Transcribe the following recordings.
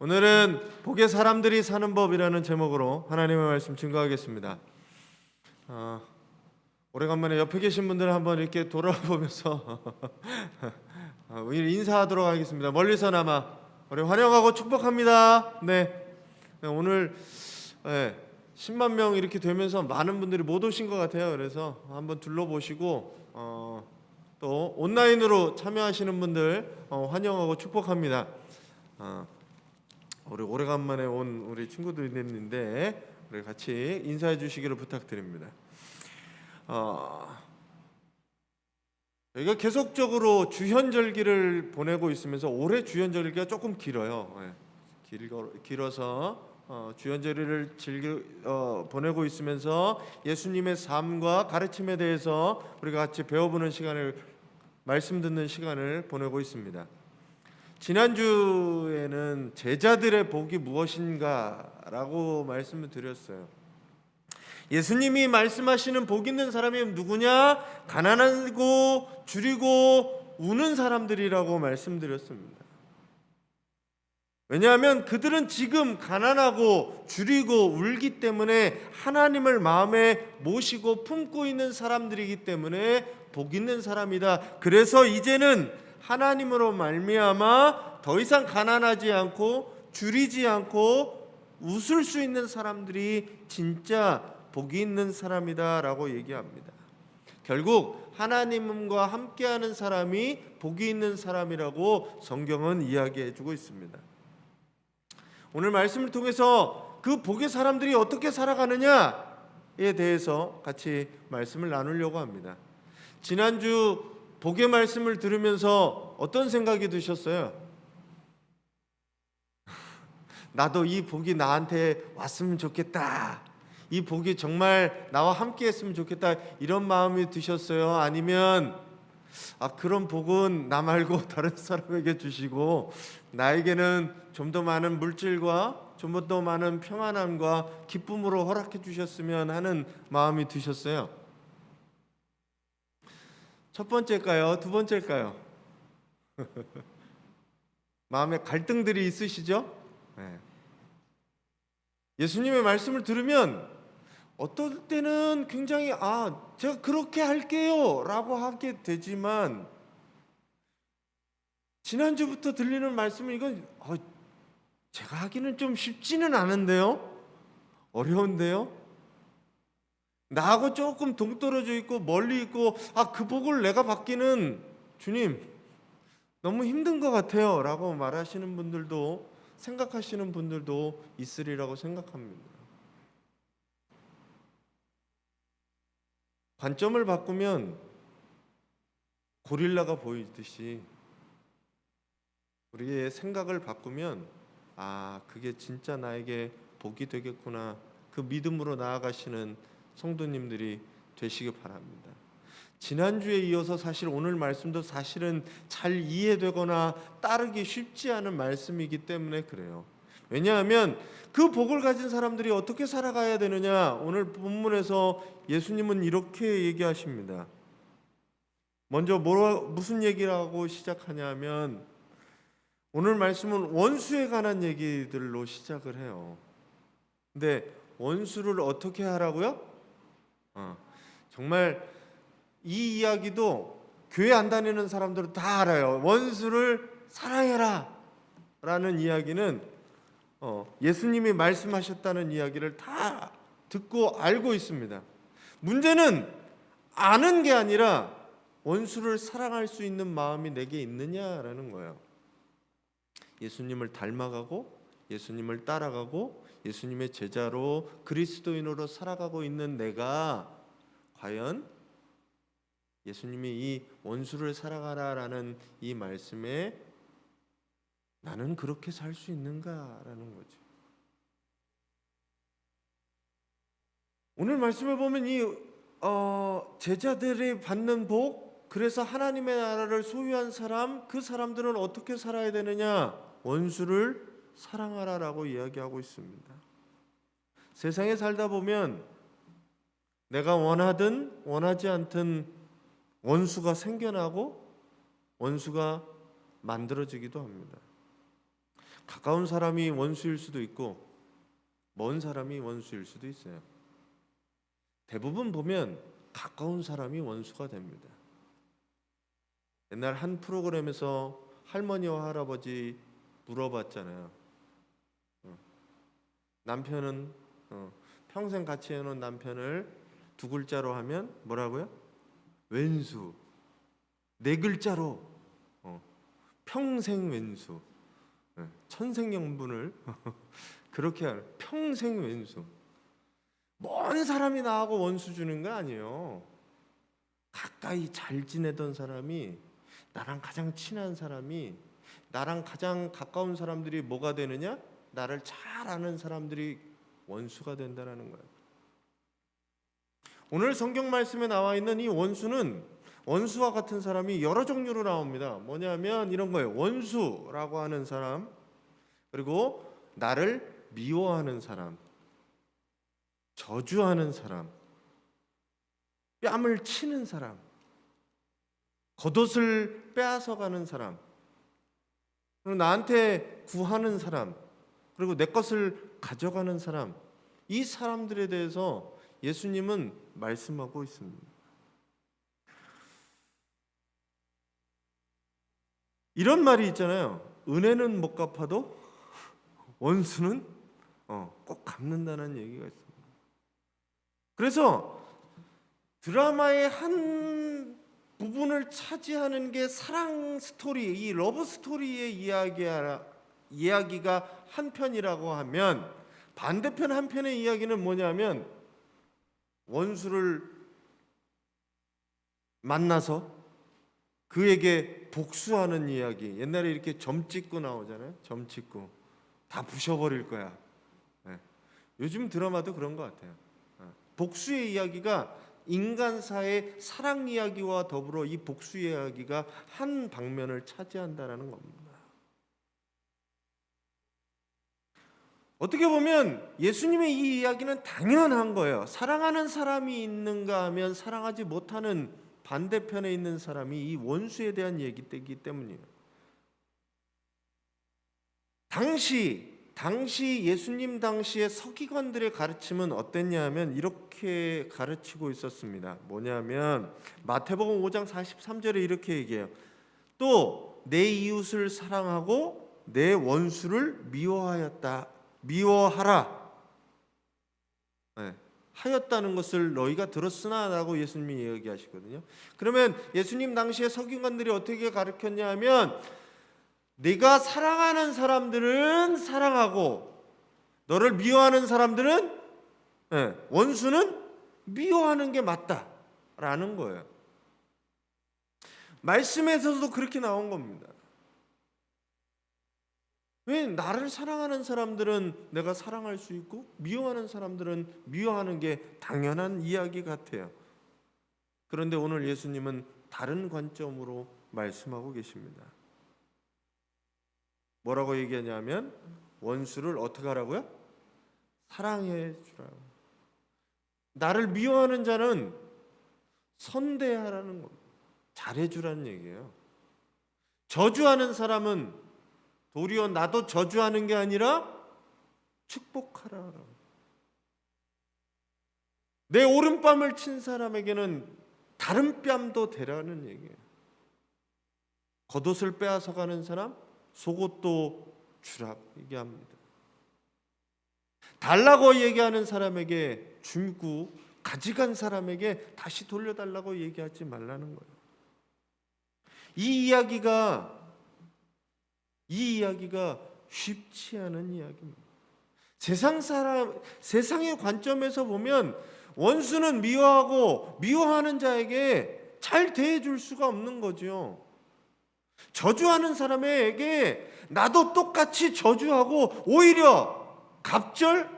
오늘은 복의 사람들이 사는 법이라는 제목으로 하나님의 말씀 증거하겠습니다. 오래간만에 옆에 계신 분들 한번 이렇게 돌아보면서 우리 인사하도록 하겠습니다. 멀리서나마 우리 환영하고 축복합니다. 네, 오늘 10만 명 이렇게 되면서 많은 분들이 못 오신 것 같아요. 그래서 한번 둘러보시고 또 온라인으로 참여하시는 분들 환영하고 축복합니다. 우리 오래간만에 온 우리 친구들이 있는데 우리 같이 인사해 주시기를 부탁드립니다. 저희가 계속적으로 주현절기를 보내고 있으면서 올해 주현절기가 조금 길어요. 길어서 주현절기를 보내고 있으면서 예수님의 삶과 가르침에 대해서 우리가 같이 배워보는 시간을, 말씀 듣는 시간을 보내고 있습니다. 지난주에는 제자들의 복이 무엇인가라고 말씀을 드렸어요. 예수님이 말씀하시는 복 있는 사람이 누구냐? 가난하고 줄이고 우는 사람들이라고 말씀드렸습니다. 왜냐하면 그들은 지금 가난하고 줄이고 울기 때문에 하나님을 마음에 모시고 품고 있는 사람들이기 때문에 복 있는 사람이다. 그래서 이제는 하나님으로 말미암아 더 이상 가난하지 않고 줄이지 않고 웃을 수 있는 사람들이 진짜 복이 있는 사람이다라고 얘기합니다. 결국 하나님과 함께하는 사람이 복이 있는 사람이라고 성경은 이야기해주고 있습니다. 오늘 말씀을 통해서 그 복의 사람들이 어떻게 살아가느냐에 대해서 같이 말씀을 나누려고 합니다. 지난주 복의 말씀을 들으면서 어떤 생각이 드셨어요? 나도 이 복이 나한테 왔으면 좋겠다. 이 복이 정말 나와 함께 했으면 좋겠다. 이런 마음이 드셨어요? 아니면 그런 복은 나 말고 다른 사람에게 주시고 나에게는 좀 더 많은 물질과 좀 더 많은 평안함과 기쁨으로 허락해 주셨으면 하는 마음이 드셨어요? 첫 번째일까요? 두 번째일까요? 마음에 갈등들이 있으시죠? 네. 예수님의 말씀을 들으면 어떨 때는 굉장히 제가 그렇게 할게요 라고 하게 되지만 지난주부터 들리는 말씀은 이건 제가 하기는 좀 쉽지는 않은데요? 어려운데요? 나하고 조금 동떨어져 있고 멀리 있고 그 복을 내가 받기는 주님 너무 힘든 것 같아요 라고 말하시는 분들도, 생각하시는 분들도 있으리라고 생각합니다. 관점을 바꾸면 고릴라가 보이듯이 우리의 생각을 바꾸면 그게 진짜 나에게 복이 되겠구나, 그 믿음으로 나아가시는 성도님들이 되시기 바랍니다. 지난주에 이어서 사실 오늘 말씀도 사실은 잘 이해되거나 따르기 쉽지 않은 말씀이기 때문에 그래요. 왜냐하면 그 복을 가진 사람들이 어떻게 살아가야 되느냐, 오늘 본문에서 예수님은 이렇게 얘기하십니다. 먼저 무슨 얘기를 하고 시작하냐면 오늘 말씀은 원수에 관한 얘기들로 시작을 해요. 근데 원수를 어떻게 하라고요? 정말 이 이야기도 교회 안 다니는 사람들은 다 알아요. 원수를 사랑해라 라는 이야기는 예수님이 말씀하셨다는 이야기를 다 듣고 알고 있습니다. 문제는 아는 게 아니라 원수를 사랑할 수 있는 마음이 내게 있느냐라는 거예요. 예수님을 닮아가고 예수님을 따라가고 예수님의 제자로 그리스도인으로 살아가고 있는 내가 과연 예수님이 이 원수를 사랑하라라는 이 말씀에 나는 그렇게 살 수 있는가라는 거죠. 오늘 말씀을 보면 이 제자들이 받는 복, 그래서 하나님의 나라를 소유한 사람, 그 사람들은 어떻게 살아야 되느냐? 원수를 사랑하라라고 이야기하고 있습니다. 세상에 살다 보면 내가 원하든 원하지 않든 원수가 생겨나고 원수가 만들어지기도 합니다. 가까운 사람이 원수일 수도 있고 먼 사람이 원수일 수도 있어요. 대부분 보면 가까운 사람이 원수가 됩니다. 옛날 한 프로그램에서 할머니와 할아버지 물어봤잖아요. 남편은 평생 같이 해놓은 남편을 두 글자로 하면 뭐라고요? 왼수. 네 글자로 평생 왼수. 천생연분을 그렇게 하는 평생 왼수. 먼 사람이 나하고 원수 주는 거 아니에요. 가까이 잘 지내던 사람이, 나랑 가장 친한 사람이, 나랑 가장 가까운 사람들이 뭐가 되느냐? 나를 잘 아는 사람들이 원수가 된다는 거예요. 오늘 성경 말씀에 나와 있는 이 원수는, 원수와 같은 사람이 여러 종류로 나옵니다. 뭐냐면 이런 거예요. 원수라고 하는 사람, 그리고 나를 미워하는 사람, 저주하는 사람, 뺨을 치는 사람, 겉옷을 빼앗아가는 사람, 그리고 나한테 구하는 사람, 그리고 내 것을 가져가는 사람, 이 사람들에 대해서 예수님은 말씀하고 있습니다. 이런 말이 있잖아요. 은혜는 못 갚아도 원수는 꼭 갚는다는 얘기가 있습니다. 그래서 드라마의 한 부분을 차지하는 게 사랑 스토리, 이 러브 스토리의 이야기가 한 편이라고 하면, 반대편 한 편의 이야기는 뭐냐면 원수를 만나서 그에게 복수하는 이야기. 옛날에 이렇게 점 찍고 나오잖아요. 점 찍고 다 부셔버릴 거야. 요즘 드라마도 그런 것 같아요. 복수의 이야기가 인간사의 사랑 이야기와 더불어 이 복수 이야기가 한 방면을 차지한다는 겁니다. 어떻게 보면 예수님의 이 이야기는 당연한 거예요. 사랑하는 사람이 있는가 하면 사랑하지 못하는 반대편에 있는 사람이 이 원수에 대한 얘기이기 때문이에요. 당시 예수님 당시의 서기관들의 가르침은 어땠냐 하면 이렇게 가르치고 있었습니다. 뭐냐면 마태복음 5장 43절에 이렇게 얘기해요. 또 내 이웃을 사랑하고 내 원수를 미워하라. 하였다는 것을 너희가 들었으나 라고 예수님이 얘기하시거든요. 그러면 예수님 당시의 서기관들이 어떻게 가르쳤냐 하면, 네가 사랑하는 사람들은 사랑하고 너를 미워하는 사람들은, 원수는 미워하는 게 맞다라는 거예요. 말씀에서도 그렇게 나온 겁니다. 왜? 나를 사랑하는 사람들은 내가 사랑할 수 있고 미워하는 사람들은 미워하는 게 당연한 이야기 같아요. 그런데 오늘 예수님은 다른 관점으로 말씀하고 계십니다. 뭐라고 얘기하냐면 원수를 어떻게 하라고요? 사랑해 주라고. 나를 미워하는 자는 선대하라는 겁니다. 잘해 주라는 얘기예요. 저주하는 사람은 도리어 나도 저주하는 게 아니라 축복하라. 내 오른뺨을 친 사람에게는 다른 뺨도 대라는 얘기예요. 겉옷을 빼앗아 가는 사람 속옷도 주라고 얘기합니다. 달라고 얘기하는 사람에게 주고 가져간 사람에게 다시 돌려달라고 얘기하지 말라는 거예요. 이 이야기가 쉽지 않은 이야기입니다. 세상의 관점에서 보면 원수는 미워하고 미워하는 자에게 잘 대해줄 수가 없는 거죠. 저주하는 사람에게 나도 똑같이 저주하고 오히려 갑절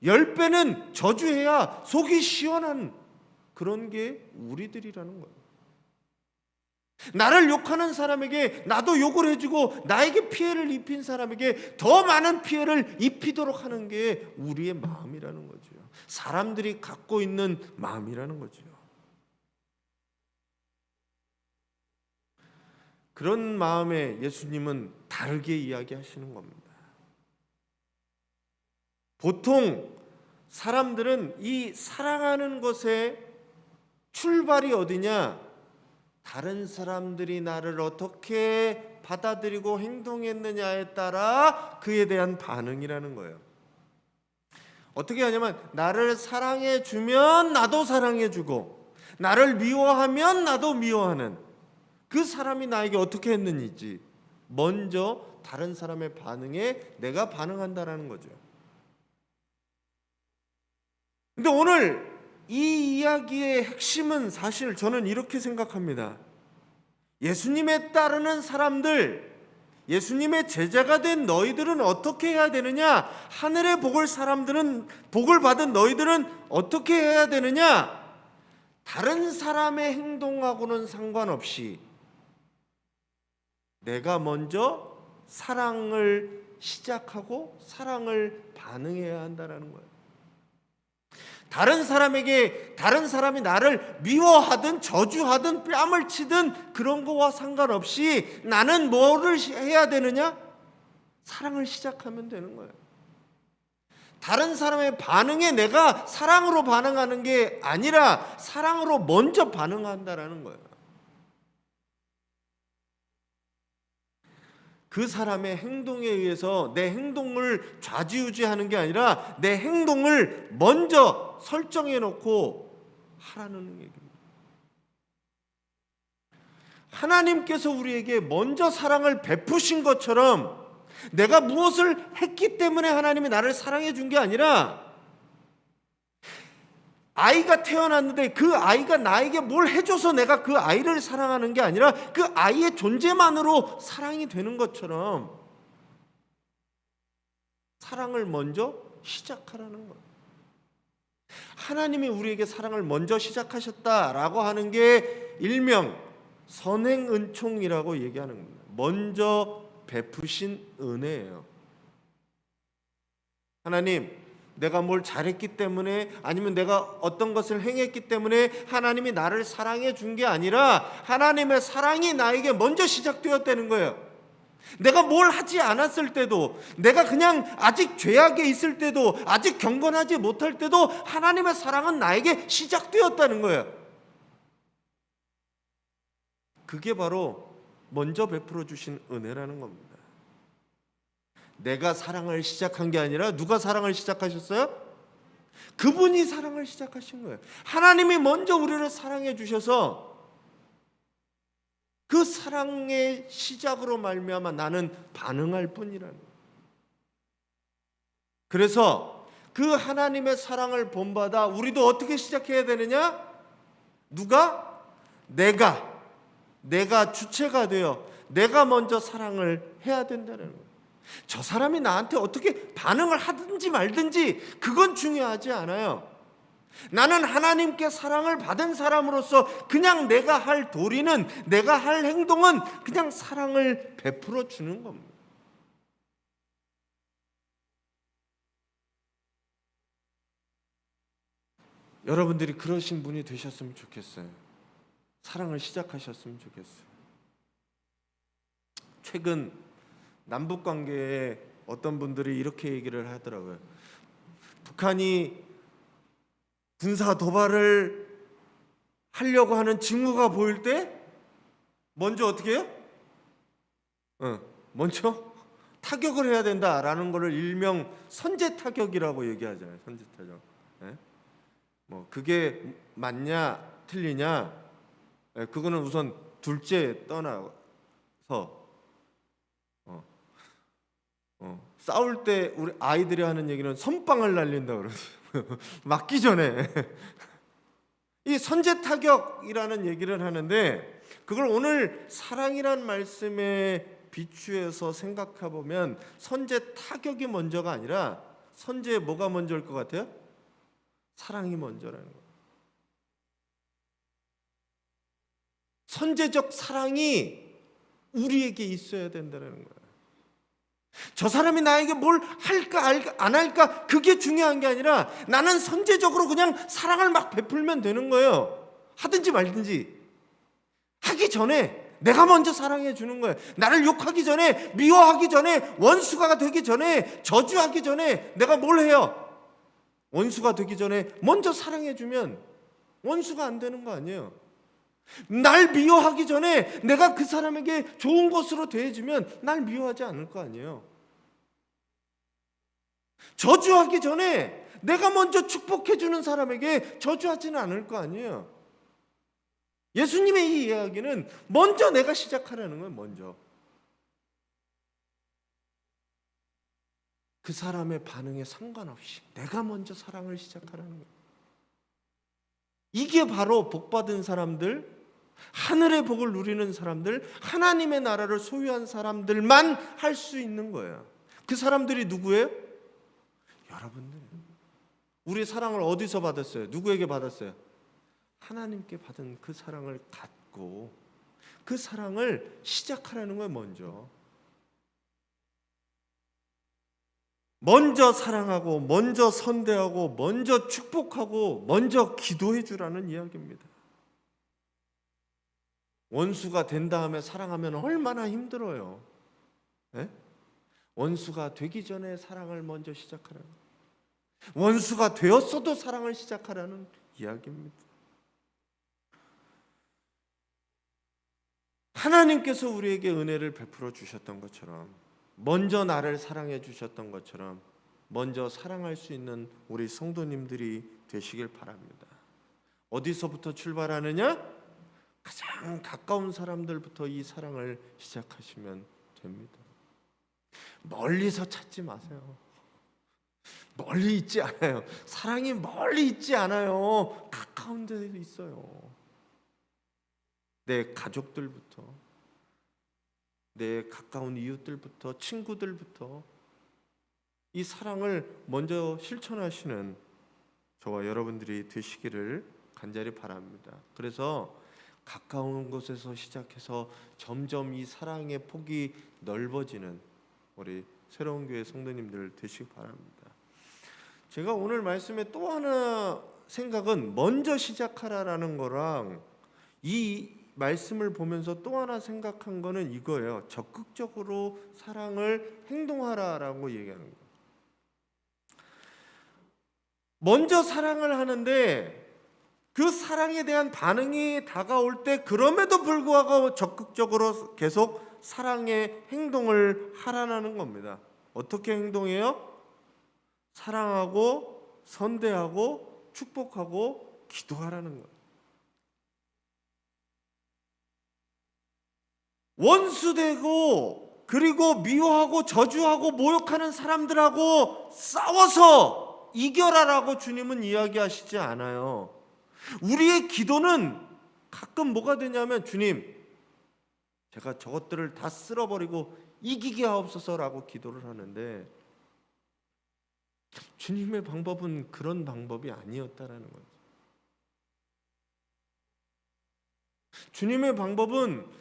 10배는 저주해야 속이 시원한 그런 게 우리들이라는 거예요. 나를 욕하는 사람에게 나도 욕을 해주고 나에게 피해를 입힌 사람에게 더 많은 피해를 입히도록 하는 게 우리의 마음이라는 거죠. 사람들이 갖고 있는 마음이라는 거죠. 그런 마음에 예수님은 다르게 이야기하시는 겁니다. 보통 사람들은 이 사랑하는 것의 출발이 어디냐? 다른 사람들이 나를 어떻게 받아들이고 행동했느냐에 따라 그에 대한 반응이라는 거예요. 어떻게 하냐면 나를 사랑해 주면 나도 사랑해 주고, 나를 미워하면 나도 미워하는, 그 사람이 나에게 어떻게 했는지 먼저 다른 사람의 반응에 내가 반응한다라는 거죠. 근데 오늘 이 이야기의 핵심은 사실 저는 이렇게 생각합니다. 예수님에 따르는 사람들, 예수님의 제자가 된 너희들은 어떻게 해야 되느냐? 하늘의 복을 받은 너희들은 어떻게 해야 되느냐? 다른 사람의 행동하고는 상관없이 내가 먼저 사랑을 시작하고 사랑을 반응해야 한다는 거예요. 다른 사람이 나를 미워하든 저주하든 뺨을 치든 그런 거와 상관없이 나는 뭐를 해야 되느냐? 사랑을 시작하면 되는 거예요. 다른 사람의 반응에 내가 사랑으로 반응하는 게 아니라 사랑으로 먼저 반응한다라는 거예요. 그 사람의 행동에 의해서 내 행동을 좌지우지하는 게 아니라 내 행동을 먼저 설정해 놓고 하라는 얘기입니다. 하나님께서 우리에게 먼저 사랑을 베푸신 것처럼 내가 무엇을 했기 때문에 하나님이 나를 사랑해 준 게 아니라, 아이가 태어났는데 그 아이가 나에게 뭘 해줘서 내가 그 아이를 사랑하는 게 아니라 그 아이의 존재만으로 사랑이 되는 것처럼 사랑을 먼저 시작하라는 거예요. 하나님이 우리에게 사랑을 먼저 시작하셨다라고 하는 게 일명 선행은총이라고 얘기하는 겁니다. 먼저 베푸신 은혜예요. 하나님, 내가 뭘 잘했기 때문에, 아니면 내가 어떤 것을 행했기 때문에 하나님이 나를 사랑해 준 게 아니라 하나님의 사랑이 나에게 먼저 시작되었다는 거예요. 내가 뭘 하지 않았을 때도, 내가 그냥 아직 죄악에 있을 때도, 아직 경건하지 못할 때도 하나님의 사랑은 나에게 시작되었다는 거예요. 그게 바로 먼저 베풀어 주신 은혜라는 겁니다. 내가 사랑을 시작한 게 아니라 누가 사랑을 시작하셨어요? 그분이 사랑을 시작하신 거예요. 하나님이 먼저 우리를 사랑해 주셔서 그 사랑의 시작으로 말미암아 나는 반응할 뿐이라는 거예요. 그래서 그 하나님의 사랑을 본받아 우리도 어떻게 시작해야 되느냐? 누가? 내가 주체가 되어 내가 먼저 사랑을 해야 된다는 거예요. 저 사람이 나한테 어떻게 반응을 하든지 말든지 그건 중요하지 않아요. 나는 하나님께 사랑을 받은 사람으로서 그냥 내가 할 도리는, 내가 할 행동은 그냥 사랑을 베풀어 주는 겁니다. 여러분들이 그러신 분이 되셨으면 좋겠어요. 사랑을 시작하셨으면 좋겠어요. 최근 남북 관계에 어떤 분들이 이렇게 얘기를 하더라고요. 북한이 군사 도발을 하려고 하는 징후가 보일 때 먼저 어떻게 해요? 먼저 타격을 해야 된다라는 것을 일명 선제 타격이라고 얘기하잖아요. 선제 타격. 뭐 그게 맞냐 틀리냐, 그거는 우선 둘째 떠나서 싸울 때 우리 아이들이 하는 얘기는 선빵을 날린다 그러죠. 맞기 전에 이 선제 타격이라는 얘기를 하는데, 그걸 오늘 사랑이란 말씀에 비추해서 생각해 보면 선제 타격이 먼저가 아니라 선제 뭐가 먼저일 것 같아요? 사랑이 먼저라는 거예요. 선제적 사랑이 우리에게 있어야 된다는 거예요. 저 사람이 나에게 뭘 할까 안 할까 그게 중요한 게 아니라 나는 선제적으로 그냥 사랑을 막 베풀면 되는 거예요. 하든지 말든지. 하기 전에 내가 먼저 사랑해 주는 거예요. 나를 욕하기 전에, 미워하기 전에, 원수가 되기 전에, 저주하기 전에 내가 뭘 해요? 원수가 되기 전에 먼저 사랑해 주면 원수가 안 되는 거 아니에요. 날 미워하기 전에 내가 그 사람에게 좋은 것으로 대해주면 날 미워하지 않을 거 아니에요. 저주하기 전에 내가 먼저 축복해 주는 사람에게 저주하지는 않을 거 아니에요. 예수님의 이 이야기는 먼저 내가 시작하라는 거예요. 먼저 그 사람의 반응에 상관없이 내가 먼저 사랑을 시작하라는 거예요. 이게 바로 복받은 사람들, 하늘의 복을 누리는 사람들, 하나님의 나라를 소유한 사람들만 할 수 있는 거예요. 그 사람들이 누구예요? 여러분들. 우리 사랑을 어디서 받았어요? 누구에게 받았어요? 하나님께 받은 그 사랑을 갖고 그 사랑을 시작하라는 거예요. 먼저 사랑하고, 먼저 선대하고, 먼저 축복하고, 먼저 기도해 주라는 이야기입니다. 원수가 된 다음에 사랑하면 얼마나 힘들어요. 네? 원수가 되기 전에 사랑을 먼저 시작하라는, 원수가 되었어도 사랑을 시작하라는 이야기입니다. 하나님께서 우리에게 은혜를 베풀어 주셨던 것처럼, 먼저 나를 사랑해 주셨던 것처럼 먼저 사랑할 수 있는 우리 성도님들이 되시길 바랍니다. 어디서부터 출발하느냐? 가장 가까운 사람들부터 이 사랑을 시작하시면 됩니다. 멀리서 찾지 마세요. 멀리 있지 않아요. 사랑이 멀리 있지 않아요. 가까운 데도 있어요. 내 가족들부터, 내 가까운 이웃들부터, 친구들부터 이 사랑을 먼저 실천하시는 저와 여러분들이 되시기를 간절히 바랍니다. 그래서 가까운 곳에서 시작해서 점점 이 사랑의 폭이 넓어지는 우리 새로운 교회 성도님들 되시기 바랍니다. 제가 오늘 말씀에 또 하나 생각은, 먼저 시작하라라는 거랑 이 말씀을 보면서 또 하나 생각한 거는 이거예요. 적극적으로 사랑을 행동하라라고 얘기하는 거예요. 먼저 사랑을 하는데 그 사랑에 대한 반응이 다가올 때 그럼에도 불구하고 적극적으로 계속 사랑의 행동을 하라는 겁니다. 어떻게 행동해요? 사랑하고 선대하고 축복하고 기도하라는 거예요. 원수되고 그리고 미워하고 저주하고 모욕하는 사람들하고 싸워서 이겨라라고 주님은 이야기하시지 않아요. 우리의 기도는 가끔 뭐가 되냐면, 주님, 제가 저것들을 다 쓸어버리고 이기게 하옵소서라고 기도를 하는데, 주님의 방법은 그런 방법이 아니었다라는 거죠. 주님의 방법은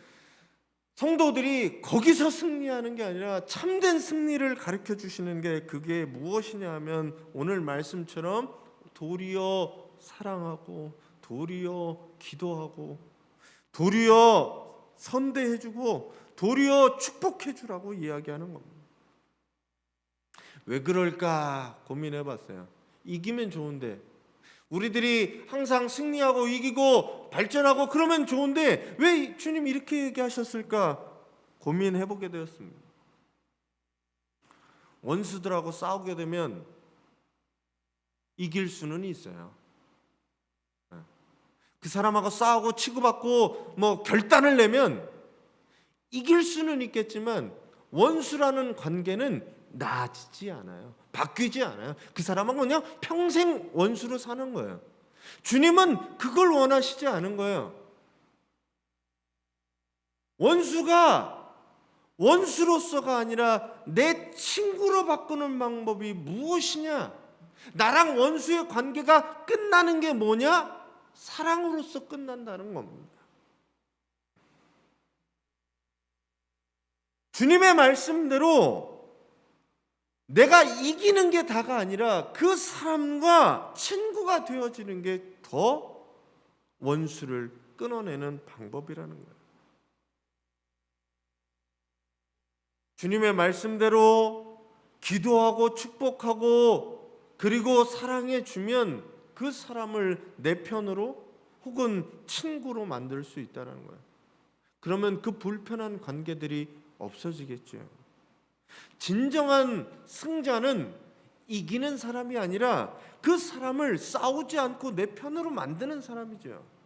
성도들이 거기서 승리하는 게 아니라 참된 승리를 가르쳐 주시는 게, 그게 무엇이냐 하면 오늘 말씀처럼 도리어 사랑하고, 도리어 기도하고, 도리어 선대해주고, 도리어 축복해주라고 이야기하는 겁니다. 왜 그럴까 고민해봤어요. 이기면 좋은데, 우리들이 항상 승리하고 이기고 발전하고 그러면 좋은데 왜 주님 이렇게 얘기하셨을까 고민해보게 되었습니다. 원수들하고 싸우게 되면 이길 수는 있어요. 그 사람하고 싸우고 치고받고 뭐 결단을 내면 이길 수는 있겠지만 원수라는 관계는 나아지지 않아요. 바뀌지 않아요. 그 사람은 그냥 평생 원수로 사는 거예요. 주님은 그걸 원하시지 않은 거예요. 원수가 원수로서가 아니라 내 친구로 바꾸는 방법이 무엇이냐? 나랑 원수의 관계가 끝나는 게 뭐냐? 사랑으로서 끝난다는 겁니다. 주님의 말씀대로 내가 이기는 게 다가 아니라 그 사람과 친구가 되어지는 게 더 원수를 끊어내는 방법이라는 거예요. 주님의 말씀대로 기도하고 축복하고 그리고 사랑해 주면 그 사람을 내 편으로 혹은 친구로 만들 수 있다는 거예요. 그러면 그 불편한 관계들이 없어지겠죠. 진정한 승자는 이기는 사람이 아니라 그 사람을 싸우지 않고 내 편으로 만드는 사람이죠.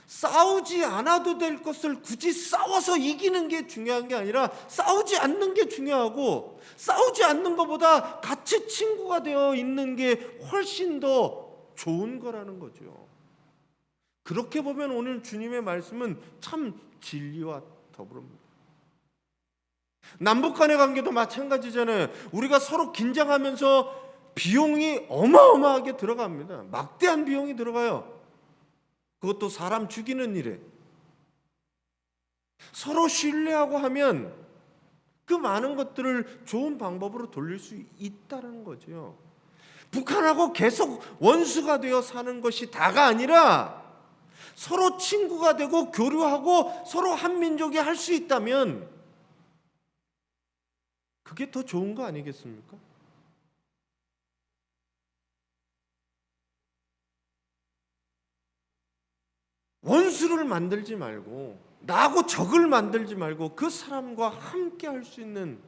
싸우지 않아도 될 것을 굳이 싸워서 이기는 게 중요한 게 아니라 싸우지 않는 게 중요하고, 싸우지 않는 것보다 같이 친구가 되어 있는 게 훨씬 더 좋은 거라는 거죠. 그렇게 보면 오늘 주님의 말씀은 참 진리와 더불어입니다. 남북 간의 관계도 마찬가지잖아요. 우리가 서로 긴장하면서 비용이 어마어마하게 들어갑니다. 막대한 비용이 들어가요. 그것도 사람 죽이는 일에. 서로 신뢰하고 하면 그 많은 것들을 좋은 방법으로 돌릴 수 있다는 거죠. 북한하고 계속 원수가 되어 사는 것이 다가 아니라 서로 친구가 되고 교류하고 서로 한민족이 할 수 있다면 그게 더 좋은 거 아니겠습니까? 원수를 만들지 말고, 나하고 적을 만들지 말고 그 사람과 함께 할 수 있는,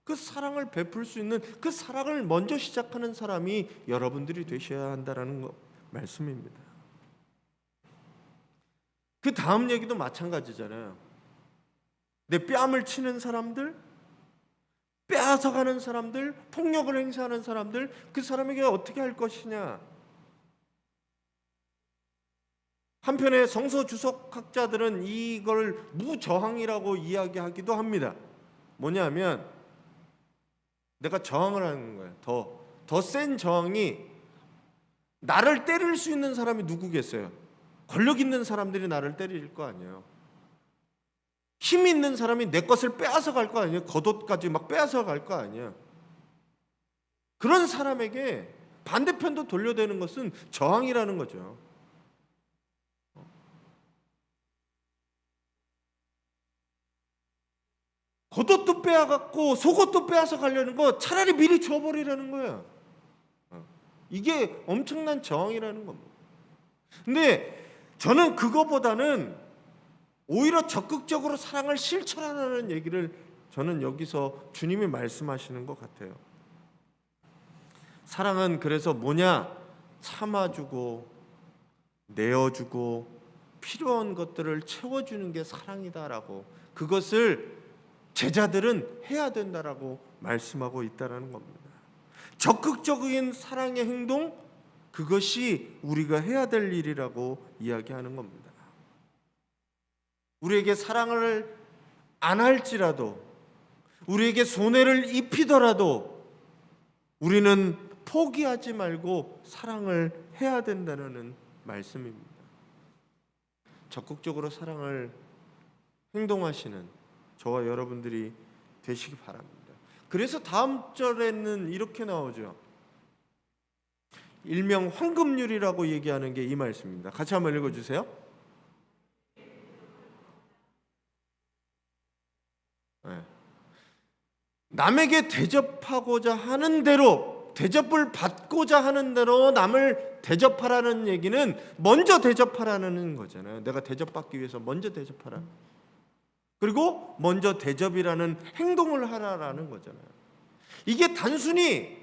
그 사랑을 베풀 수 있는, 그 사랑을 먼저 시작하는 사람이 여러분들이 되셔야 한다는 말씀입니다. 그 다음 얘기도 마찬가지잖아요. 내 뺨을 치는 사람들, 빼앗아가는 사람들, 폭력을 행사하는 사람들, 그 사람에게 어떻게 할 것이냐. 한편에 성서 주석학자들은 이걸 무저항이라고 이야기하기도 합니다. 뭐냐면 내가 저항을 하는 거예요. 더 센 저항이, 나를 때릴 수 있는 사람이 누구겠어요? 권력 있는 사람들이 나를 때릴 거 아니에요. 힘 있는 사람이 내 것을 빼앗아 갈 거 아니에요. 겉옷까지 막 빼앗아 갈 거 아니에요. 그런 사람에게 반대편도 돌려대는 것은 저항이라는 거죠. 겉옷도 빼앗고 속옷도 빼앗아 가려는 거 차라리 미리 줘버리라는 거예요. 이게 엄청난 저항이라는 겁니다. 근데 저는 그거보다는 오히려 적극적으로 사랑을 실천하라는 얘기를 저는 여기서 주님이 말씀하시는 것 같아요. 사랑은 그래서 뭐냐? 참아주고 내어주고 필요한 것들을 채워주는 게 사랑이다라고, 그것을 제자들은 해야 된다라고 말씀하고 있다는 겁니다. 적극적인 사랑의 행동, 그것이 우리가 해야 될 일이라고 이야기하는 겁니다. 우리에게 사랑을 안 할지라도, 우리에게 손해를 입히더라도 우리는 포기하지 말고 사랑을 해야 된다는 말씀입니다. 적극적으로 사랑을 행동하시는 저와 여러분들이 되시기 바랍니다. 그래서 다음 절에는 이렇게 나오죠. 일명 황금률이라고 얘기하는 게 이 말씀입니다. 같이 한번 읽어주세요. 네. 남에게 대접하고자 하는 대로, 대접을 받고자 하는 대로 남을 대접하라는 얘기는 먼저 대접하라는 거잖아요. 내가 대접받기 위해서 먼저 대접하라. 그리고 먼저 대접이라는 행동을 하라라는 거잖아요. 이게 단순히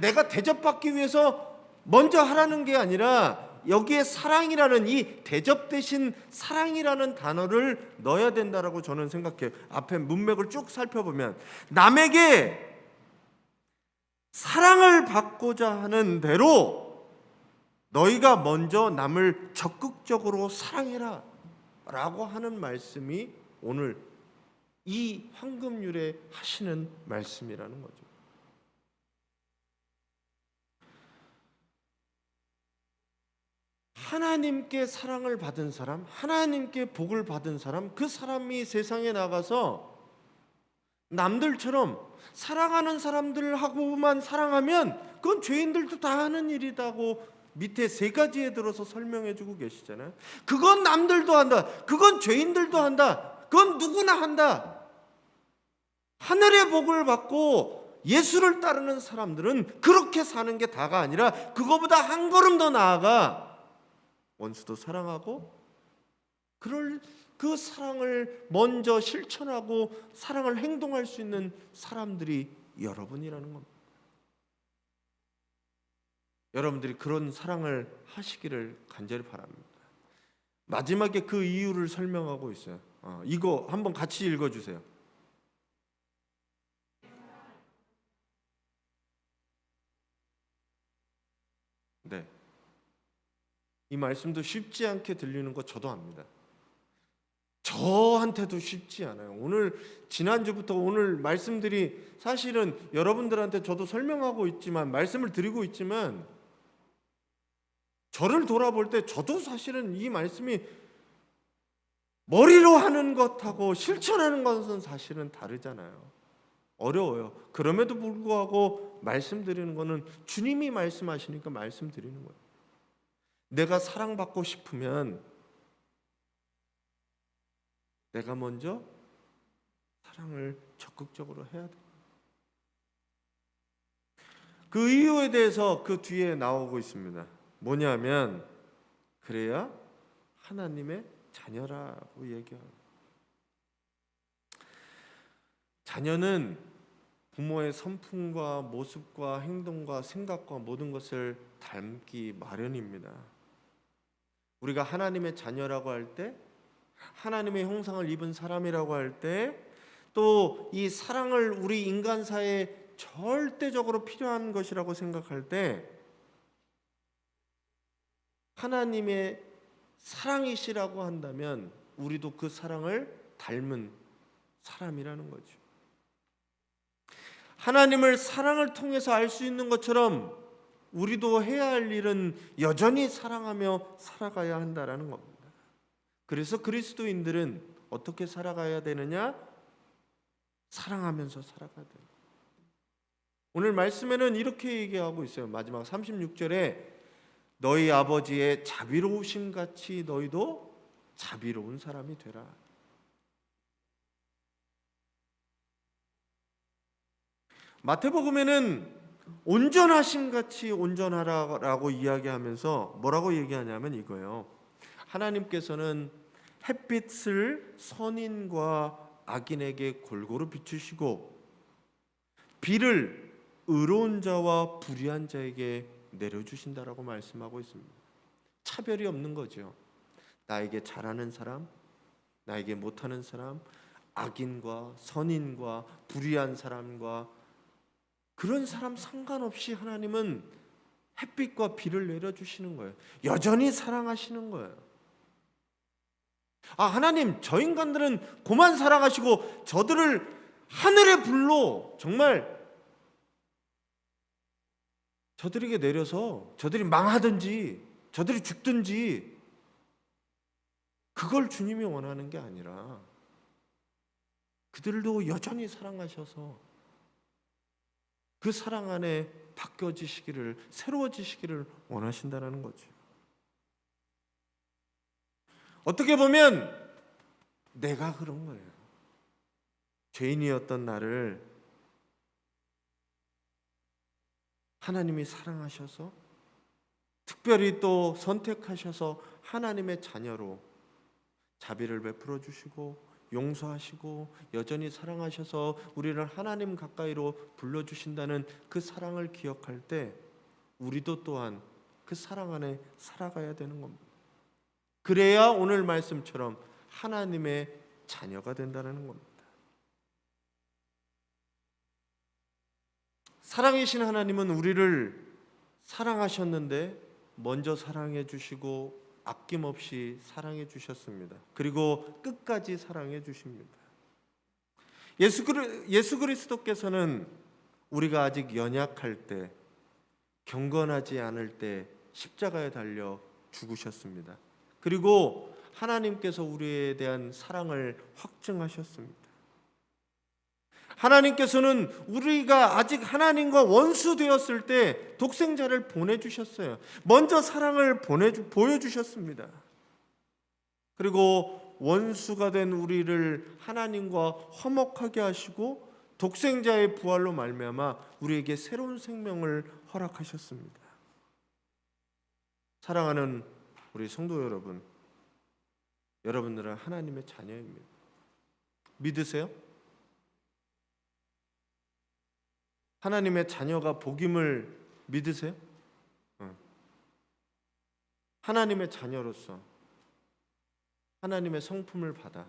내가 대접받기 위해서 먼저 하라는 게 아니라 여기에 사랑이라는, 이 대접 대신 사랑이라는 단어를 넣어야 된다라고 저는 생각해요. 앞에 문맥을 쭉 살펴보면 남에게 사랑을 받고자 하는 대로 너희가 먼저 남을 적극적으로 사랑해라 라고 하는 말씀이 오늘 이 황금률에 하시는 말씀이라는 거죠. 하나님께 사랑을 받은 사람, 하나님께 복을 받은 사람, 그 사람이 세상에 나가서 남들처럼 사랑하는 사람들하고만 사랑하면 그건 죄인들도 다 하는 일이라고 밑에 세 가지에 들어서 설명해 주고 계시잖아요. 그건 남들도 한다. 그건 죄인들도 한다. 그건 누구나 한다. 하늘의 복을 받고 예수를 따르는 사람들은 그렇게 사는 게 다가 아니라 그거보다 한 걸음 더 나아가 원수도 사랑하고 그 사랑을 먼저 실천하고 사랑을 행동할 수 있는 사람들이 여러분이라는 겁니다. 여러분들이 그런 사랑을 하시기를 간절히 바랍니다. 마지막에 그 이유를 설명하고 있어요. 이거 한번 같이 읽어주세요. 네, 이 말씀도 쉽지 않게 들리는 거 저도 압니다. 저한테도 쉽지 않아요. 오늘 지난주부터 오늘 말씀들이 사실은 여러분들한테 저도 설명하고 있지만 말씀을 드리고 있지만 저를 돌아볼 때 저도 사실은 이 말씀이 머리로 하는 것하고 실천하는 것은 사실은 다르잖아요. 어려워요. 그럼에도 불구하고 말씀드리는 거는 주님이 말씀하시니까 말씀드리는 거예요. 내가 사랑받고 싶으면 내가 먼저 사랑을 적극적으로 해야 돼. 그 이유에 대해서 그 뒤에 나오고 있습니다. 뭐냐면 그래야 하나님의 자녀라고 얘기해요. 자녀는 부모의 성품과 모습과 행동과 생각과 모든 것을 닮기 마련입니다. 우리가 하나님의 자녀라고 할 때, 하나님의 형상을 입은 사람이라고 할 때, 또 이 사랑을 우리 인간사에 절대적으로 필요한 것이라고 생각할 때 하나님의 사랑이시라고 한다면 우리도 그 사랑을 닮은 사람이라는 거죠. 하나님을 사랑을 통해서 알 수 있는 것처럼 우리도 해야 할 일은 여전히 사랑하며 살아가야 한다라는 겁니다. 그래서 그리스도인들은 어떻게 살아가야 되느냐? 사랑하면서 살아가야 돼요. 오늘 말씀에는 이렇게 얘기하고 있어요. 마지막 36절에 너희 아버지의 자비로우심 같이 너희도 자비로운 사람이 되라. 마태복음에는 온전하심 같이 온전하라고 이야기하면서 뭐라고 얘기하냐면 이거예요. 하나님께서는 햇빛을 선인과 악인에게 골고루 비추시고 비를 의로운 자와 불의한 자에게 내려주신다라고 말씀하고 있습니다. 차별이 없는 거죠. 나에게 잘하는 사람, 나에게 못하는 사람, 악인과 선인과 불의한 사람과 그런 사람 상관없이 하나님은 햇빛과 비를 내려주시는 거예요. 여전히 사랑하시는 거예요. 하나님, 저 인간들은 고만 사랑하시고 저들을 하늘의 불로 정말 저들에게 내려서 저들이 망하든지 저들이 죽든지 그걸 주님이 원하는 게 아니라 그들도 여전히 사랑하셔서 그 사랑 안에 바뀌어지시기를, 새로워지시기를 원하신다는 거죠. 어떻게 보면 내가 그런 거예요. 죄인이었던 나를 하나님이 사랑하셔서 특별히 또 선택하셔서 하나님의 자녀로 자비를 베풀어 주시고 용서하시고 여전히 사랑하셔서 우리를 하나님 가까이로 불러주신다는 그 사랑을 기억할 때 우리도 또한 그 사랑 안에 살아가야 되는 겁니다. 그래야 오늘 말씀처럼 하나님의 자녀가 된다는 겁니다. 사랑이신 하나님은 우리를 사랑하셨는데 먼저 사랑해 주시고 아낌없이 사랑해 주셨습니다. 그리고 끝까지 사랑해 주십니다. 예수 그리스도께서는 우리가 아직 연약할 때, 경건하지 않을 때 십자가에 달려 죽으셨습니다. 그리고 하나님께서 우리에 대한 사랑을 확증하셨습니다. 하나님께서는 우리가 아직 하나님과 원수 되었을 때 독생자를 보내주셨어요. 먼저 사랑을 보여주셨습니다. 그리고 원수가 된 우리를 하나님과 화목하게 하시고 독생자의 부활로 말미암아 우리에게 새로운 생명을 허락하셨습니다. 사랑하는 우리 성도 여러분, 여러분들은 하나님의 자녀입니다. 믿으세요? 하나님의 자녀가 복임을 믿으세요? 하나님의 자녀로서 하나님의 성품을 받아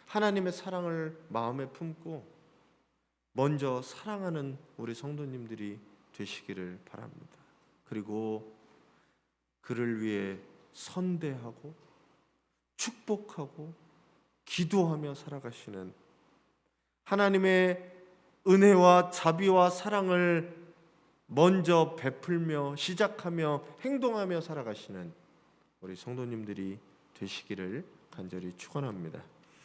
하나님의 사랑을 마음에 품고 먼저 사랑하는 우리 성도님들이 되시기를 바랍니다. 그리고 그를 위해 선대하고 축복하고 기도하며 살아가시는 하나님의 은혜와 자비와 사랑을 먼저 베풀며 시작하며 행동하며 살아가시는 우리 성도님들이 되시기를 간절히 축원합니다.